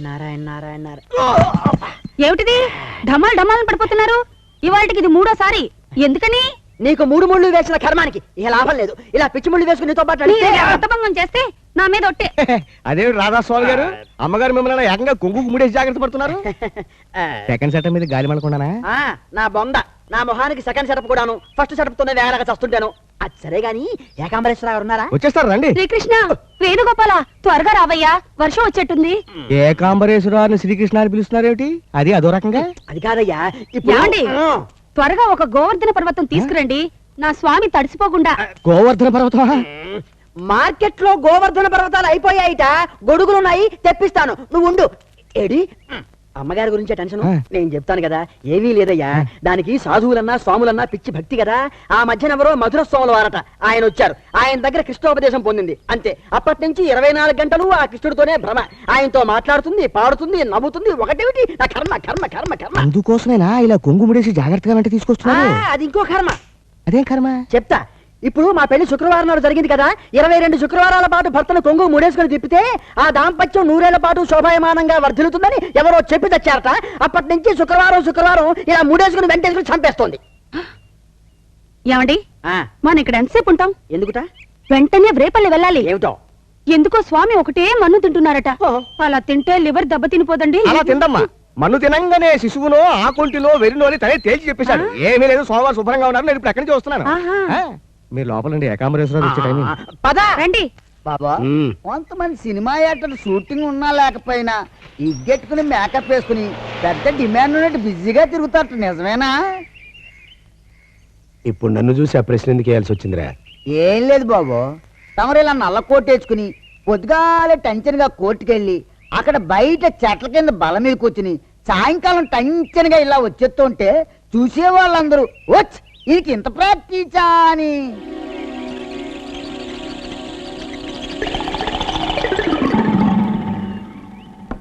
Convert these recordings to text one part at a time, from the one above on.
నారాయణ నారాయణ నారాయణ. ఏమిటిది ఢమాల్ ఢమాల్ పడిపోతున్నారు? ఇవాళకి ఇది మూడోసారి. ఎందుకని? నీకు 3 ముళ్ళు వేసిన కర్మానికి ఇక లాభం లేదు. ఇలా పిచ్చి ముళ్ళు వేసుకుని నీతో పాటు అర్థభంగం చేస్తే నా మీద ఒట్టే. అదేమిటి రాధాస్వామి గారు, అమ్మగారు మిమ్మల్ని ఏకంగా కొంగుకు ముడేసి జాగ్రత్త పడుతున్నారు? సెకండ్ సెటప్ మీద గాలి మలకుండానా? నా బొంద, నా మొహానికి సెకండ్ సెటప్ కూడాను. ఫస్ట్ సెటప్ తోనే వేగలగా చస్తుంటాను. అది సరే గాని ఏకాంబరేశ్వర గారు ఉన్నారా? వచ్చేస్తారు రండి. శ్రీకృష్ణ, వేణుగోపాల, త్వరగా రావయ్యా, వర్షం వచ్చేట్టుంది. ఏకాంబరేశ్వరాన్ని శ్రీకృష్ణ అని పిలుస్తున్నారేమిటి? అది అదో రకంగా. అది కాదయ్యా, ఏమండి? త్వరగా ఒక గోవర్ధన పర్వతం తీసుకురండి, నా స్వామి తడిసిపోకుండా. గోవర్ధన పర్వతం? మార్కెట్ లో గోవర్ధన పర్వతాలు అయిపోయాయిట. గొడుగులున్నాయి, తెప్పిస్తాను, నువ్వు ఉండు. ఏడి అమ్మగారి గురించే టెన్షన్. నేను చెప్తాను కదా, ఏమీ లేదయ్యా. దానికి సాధువులన్నా స్వాములన్నా పిచ్చి భక్తి కదా. ఆ మధ్యనెవరో మధుర స్వాముల వారట, ఆయన వచ్చారు. ఆయన దగ్గర కృష్ణోపదేశం పొందింది అంతే. అప్పటి నుంచి 24 గంటలు ఆ కృష్ణుడితోనే భ్రమ. ఆయనతో మాట్లాడుతుంది, పాడుతుంది, నవ్వుతుంది. ఒకటేమిటి నా కర్మ కర్మ కర్మ కర్మ. అందుకోసమేనా ఇలా కొంగు ముడేసి జాగ్రత్తగా వెంట తీసుకొస్తున్నారు? అది ఇంకో కర్మ. అదేం కర్మ? చెప్తా. ఇప్పుడు మా పెళ్లి శుక్రవారం నాడు జరిగింది కదా. 22 శుక్రవారాల పాటు భర్తను కొంగు ముడేసుకుని తిప్పితే ఆ దాంపత్యం 100 ఏళ్ల పాటు శోభాయమానంగా వర్ధిల్లుతుందని ఎవరో చెప్పి తెచ్చారట. అప్పటి నుంచి శుక్రవారం ఇలా ముడేసుకుని వెంటేసుకుని చంపేస్తోంది. ఏమండి, మనం ఇక్కడ ఎంతసేపు ఉంటాం? ఎందుకుట? వెంటనే రేపల్లి వెళ్ళాలి. ఏమిటో ఎందుకో స్వామి ఒకటే మన్ను తింటున్నారట. అలా తింటే లివర్ దెబ్బ తినిపోదండి. అలా తిందమ్మా. మన్ను తినంగానే శిశువునో ఆకుంటిలో వెరినో అని తనే తేల్చి చెప్పేశాడు. ఏమీ లేదు, సోమవారం శుభ్రంగా ఉన్నారు. నేను ఇప్పుడు ఎక్కడి నుంచి వస్తున్నాను. మీరు లోపలండి, ఏకాంబరేశ్వరరావు వచ్చే టైం. పద రండి. బాబా, కొంతమంది సినిమా యాక్టర్ షూటింగ్ ఉన్నా లేకపోయినా ఇగ్గెట్టుకుని మేకప్ వేసుకుని పెద్ద డిమాండ్ ఉన్నట్టు బిజీగా తిరుగుతారు. నిజమేనా? ఇప్పుడు నన్ను చూసి ఆ ప్రశ్న ఎందుకు వేయాల్సి వచ్చిందిరా? ఏం లేదు బాబు, తమరు ఇలా నల్ల కోట్ వేసుకుని పొద్దుగాలే టెన్షన్ గా కోర్టుకెళ్ళి అక్కడ బయట చెట్ల కింద బల మీద కూర్చుని సాయంకాలం టెన్షన్ గా ఇలా వచ్చేస్తుంటే చూసే వాళ్ళందరూ వచ్చి వీరికి ఇంత ప్రాక్టీసా అని.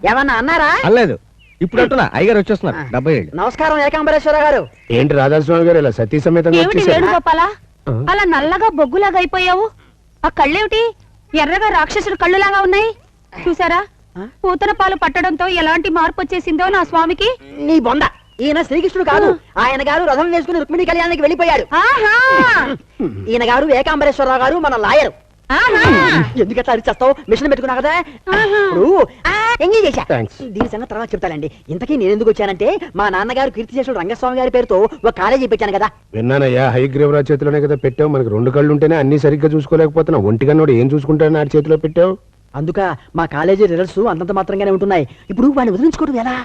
ఏమన్నా అన్నారా? అనలేదు. ఇప్పుడు అంటున్నా, అయ్యగారు వచ్చేస్తున్నారు. 70 ఏళ్ళు. నమస్కారం ఏకాంబరేశ్వర గారు. ఏంటి రాధాస్వామి గారు ఇలా సతీ సమేతంగా ఏమిటి వచ్చేసారు? వేణుగోపాల, అలా నల్లగా బొగ్గులాగా అయిపోయావు? ఆ కళ్ళేమిటి ఎర్రగా రాక్షసుడు కళ్ళులాగా ఉన్నాయి? చూసారా, పూతన పాలు పట్టడంతో ఎలాంటి మార్పు వచ్చేసిందో నా స్వామికి. నీ బొంద, ఈయన శ్రీకృష్ణుడు కాదు. ఆయన గారు రథం వేసుకుని రుక్మిణి కళ్యాణానికి వెళ్ళిపోయాడు. ఈయన గారు ఏకాంబరేశ్వరరావు గారు, మన లాయరు. ఎందుకట్లా అరిచేస్తావు? మిషన్ పెట్టుకున్నా కదా. ఎంగేజ్ చేశా. దీని సంగతి తర్వాత చెప్తానండి. ఇంతకీ నేను ఎందుకు వచ్చానంటే, మా నాన్నగారు కీర్తిశేషుడు రంగస్వామి గారి పేరుతో ఒక కాలేజీ పెట్టాను కదా. విన్నానయ్యా, హయగ్రీవరావు చేతిలోనే కదా పెట్టావు. మనకి 2 కళ్ళు ఉంటేనే అన్ని సరిగ్గా చూసుకోలేకపోతున్నా. ఒంటిగా ఏం చూసుకుంటాడని ఆడి చేతిలో పెట్టావు. అందుక మా కాలేజీ రిజల్ట్స్ అంతంత మాత్రంగానే ఉంటున్నాయి. ఇప్పుడు వాడిని వదిలించుకోవడం ఎలా?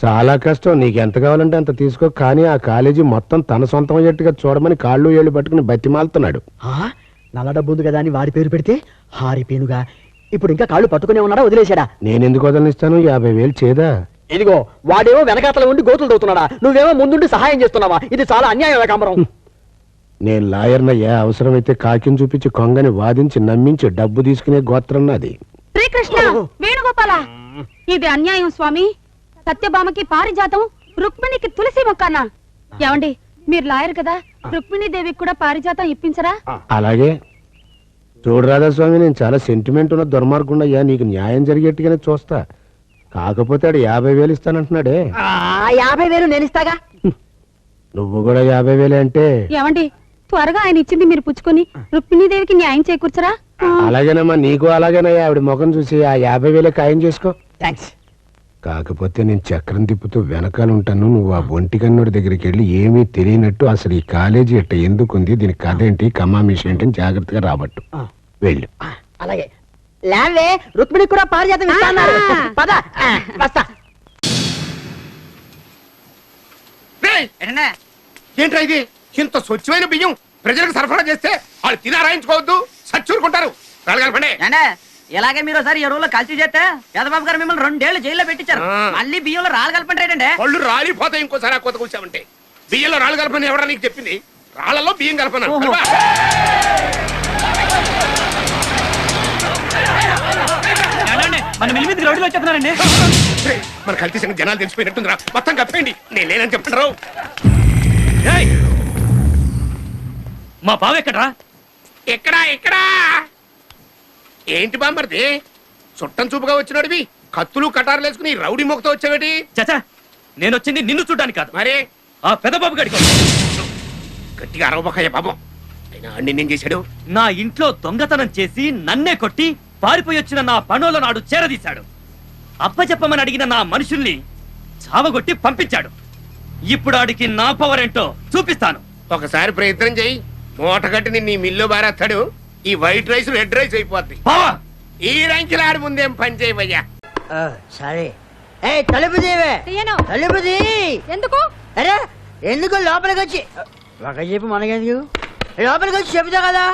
చాలా కష్టం. నీకు ఎంత కావాలంటే అంత తీసుకో. కానీ ఆ కాలేజీ మొత్తం తన సొంతం అయ్యేట్టుగా చూడమని కాళ్ళు ఏళ్ళు పట్టుకుని బతిమాలుతున్నాడు. నల్ల డబ్బు ఉంది కదా అని వాడి పేరు పెడితే హారిపేనుగా. ఇప్పుడు ఇంకా కాళ్ళు పట్టుకునే ఉన్నాడా, వదిలేశాడా? నేనెందుకు వదలనిస్తాను? 50,000 చేదా? ఇదిగో వాడేమో వెనకాతల ఉండి గోతులు దవుతున్నాడా, నువ్వేమో ముందుండి సహాయం చేస్తున్నావా? ఇది చాలా అన్యాయం ఏకాంబరం. నేను లాయర్నయ్యా. అవసరమైతే కాకిని చూపించి కొంగని వాదించి నమ్మించి డబ్బు తీసుకునే గోత్రం నాది. శ్రీకృష్ణ, వేణుగోపాల, ఇది అన్యాయం స్వామి. సత్యభామకి పారిజాతం, రుక్మిణికి తులసి మొక్కన్నా. ఏమండి, మీరు లాయర్ కదా, రుక్మిణీదేవికి కూడా పారిజాతం ఇప్పించరా? అలాగే. చూడు రాధాస్వామి, నేను చాలా సెంటిమెంట్ ఉన్న దుర్మార్గుండయ్యా. నీకు న్యాయం జరిగేట్టుగానే చూస్తా. కాకపోతే ఆడు 50,000 ఇస్తానంటున్నాడే. 50,000 నేను ఇస్తాగా. నువ్వు కూడా 50,000 అంటే? ఏమండి, త్వరగా ఆయన ఇచ్చింది మీరు పుచ్చుకొని రుక్మిణీదేవికి న్యాయం చేకూర్చరా? అలాగేనమ్మా, నీకు అలాగేనయ్యా. ఆవిడ ముఖం చూసి ఆ 50,000 ఖాయం చేసుకో. థ్యాంక్స్. కాకపోతే నేను చక్రం తిప్పుతూ వెనకాల ఉంటాను. నువ్వు ఆ ఒంటికన్నుడి దగ్గరికి వెళ్ళి ఏమీ తెలియనట్టు అసలు ఈ కాలేజీ ఎట్ట ఎందుకుంది, దీని కథ ఏంటి, కమామిషి ఏంటి అని జాగ్రత్తగా రాబట్టు. వెళ్ళు. అలాగే. లేవే, రుక్మిణికి కూడా పారిజాతం ఇస్తాన్నారు. పద వస్తా. ఏంట్రా ఇది? ఇంత స్వచ్ఛమైన బియ్యం ప్రజలకు సరఫరా చేస్తే వాళ్ళు తిని ఆరాయించుకోవద్దు, సచ్చూరుకుంటారు. రాలగలపండి. ఇలాగే మీరు ఒకసారి ఎరువులో కలిసి చేస్తే యదబాబు గారు మిమ్మల్ని 2 ఏళ్లు జైల్లో పెట్టించారు. మళ్ళీ బియ్యంలో రాళ్ళు కలపండి. పళ్ళు రాలిపోతాయి ఇంకోసారి ఆ కొత్త కూర్చామంటే. బియ్యంలో రాళ్ళు కలపని ఎవరా నీకు చెప్పింది? రాళ్లలో బియ్యం కలపను. మన మిల్ మీద రౌడీలు వచ్చేస్తున్నారండి. మన కల్తీ సంగతి జనాలు తెలిసిపోయినట్టుందిరా. మొత్తం కప్పేయండి. నేను లేనని చెప్పండి. మా బావ ఎక్కడ్రా? ఎక్కడా ఎక్కడా? ఏంటి బామ్మర్ది చుట్టం చూపుగా వచ్చినాడివి? కత్తులు కటారులు వేసుకుని రౌడీ మొక్కతో వచ్చావేటి? చచా నేను వచ్చింది నిన్ను చూడ్డానికి కాదు, మరి ఆ పెదబాబు గడికి. గట్టిగా అరవబోకయ్య పాపం. అయినా అన్ని నేను చేశాడు. నా ఇంట్లో దొంగతనం చేసి నన్నే కొట్టి పారిపోయి వచ్చిన నా పనోళ్ళ నాడు చేరదీశాడు. అప్పచెప్పమని అడిగిన నా మనుషుల్ని చావగొట్టి పంపించాడు. ఇప్పుడు ఆడికి నా పవర్ ఏంటో చూపిస్తాను. ఒకసారి ప్రయత్నం చెయ్యి. మూట కట్టి నిన్ను ఈ మిల్లు బారేస్తాడు. ఈ వైట్ రైస్ రెడ్ రైస్ అయిపోద్ది. బావా ఈ రంకిలాడి ముందేం పని చేయవయ్యా. సరే ఏ తలుపు తీవే తలుపు తీ. ఎందుకు? అరే ఎందుకు లోపలికి వచ్చి ఒక చెప్పు మనకెందుకు లోపలికి వచ్చి చెబుతా కదా.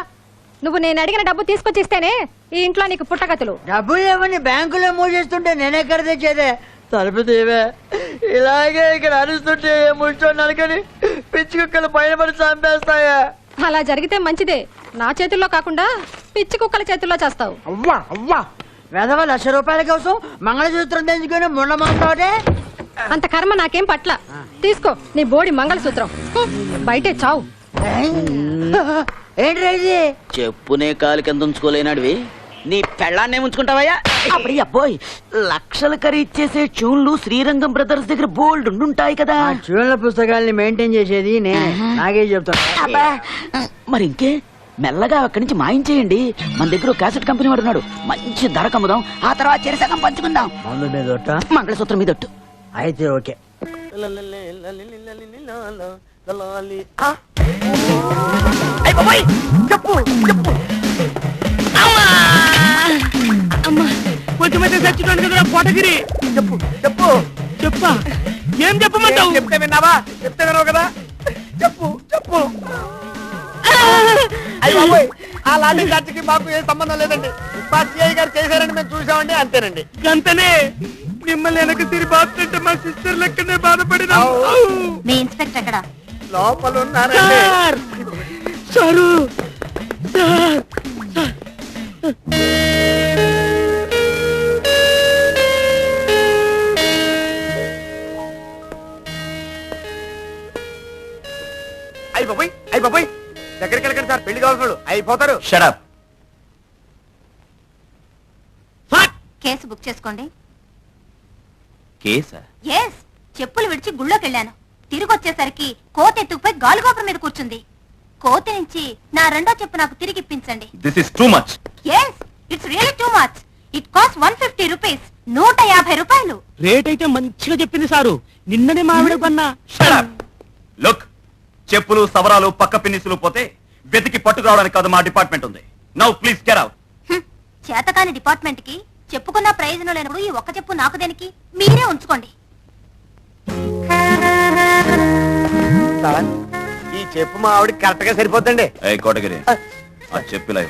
నువ్వు నేను అడిగిన డబ్బు తీసుకొచ్చిస్తేనే ఈ ఇంట్లో నీకు పుట్టగతులు. డబ్బులు ఏమని బ్యాంకులో మూసేస్తుంటే నేనెక్కడ తెచ్చేదే. తలుపు తీవే. ఇలాగే ఇక్కడ అరుస్తుంటే ముచ్చోన్నాను కానీ పిచ్చి కుక్కలు పైన పడి చంపేస్తాయా. అలా జరిగితే మంచిదే. నా చేతుల్లో కాకుండా పిచ్చి కుక్కల చేతుల్లో చేస్తావు. అవ్వా అవ్వా వెధవ 1,00,000 రూపాయల కోసం మంగళసూత్రం తెంచుకొని ముండమంటావుటే. అంత కర్మ నాకేం పట్ల. తీసుకో నీ బోడి మంగళసూత్రం. బయటే చావు. ఏంటి ఇది? చెప్పునే కాలు కింద ఉంచుకోలేనాడివి నీ పెళ్ళాన్నే ఉంచుకుంటావయ్యా? అప్పుడు అబ్బోయ్, లక్షలు ఖరీచేసే చూన్లు శ్రీరంగం బ్రదర్స్ దగ్గర బోల్డ్ ఉండుంటాయి కదా. ఆ చూడల పుస్తకాల్ని మెయింటైన్ చేసేది నేనే. నాకే చెప్తాను. అబ్బా, మరి ఇంకే మెల్లగా అక్కడి నుంచి మాయించేయండి. మన దగ్గర ఒక క్యాసెట్ కంపెనీ వాడు ఉన్నాడు. మంచి ధర కమ్ముదాం. ఆ తర్వాత చెరసగం పంచుకుందాం. మందు మీద ఒట్ట? మంగళసూత్రం మీద ఒట్టు. అయితే ఓకే. చెప్పు చెప్పు. కొంచెం చచ్చుతాను కదా కోటగిరి. చెప్పు చెప్పు చెప్పా. ఏం చెప్పమంటావు? చెప్తే విన్నావా? చెప్తే విన్నావు కదా. చెప్పు చెప్పు. అయ్యి బాబోయ్, ఆ లాఠీ చార్జికి మాకు ఏ సంబంధం లేదండి. మా సిఐ గారు చేశారని మేము చూసామండి, అంతేనండి. అంతనే మిమ్మల్ని వెనక తిరిగి బాగుంటే మా సిస్టర్ లెక్కనే బాధపడినా. మీ ఇన్స్పెక్టర్ ఎక్కడ? లోపల ఉన్నారండి. సారు అయ్యి బాబోయ్ దగ్గరికి వెళ్ళకండి సార్. పెళ్లి కావాల్సిన అయిపోతారు. షడప్. కేసు బుక్ చేసుకోండి. కేసా? ఎస్, చెప్పులు విడిచి గుళ్ళోకెళ్ళాను. తిరిగి వచ్చేసరికి కోతి ఎత్తుకుపోయి గాలిగోపురం మీద కూర్చుంది. కోతి నుంచి నా రెండో చెప్పు నాకు తిరిగి ఇప్పించండి. This is too much. Yes, it's really too much. It cost 150 rupees. 150 రూపాయలు. రేట్ అయితే మంచిగా చెప్పింది సారు. నిన్ననే మావిడ కొన్నా. లుక్, చెప్పులు సవరాలు పక్క పిన్నిసులు పోతే వెతికి పట్టుకురావడానికి కాదు మా డిపార్ట్మెంట్ ఉంది. Now please get out. చేతకాని డిపార్ట్మెంట్ కి చెప్పుకున్న ప్రయోజనం లేనప్పుడు ఈ ఒక్క చెప్పు నాకు దేనికి? మీరే ఉంచుకోండి. ఈ చెప్పు మా ఆవిడకి కరెక్ట్ గా సరిపోద్దండి. కోటగిరి, ఆ చెప్పులా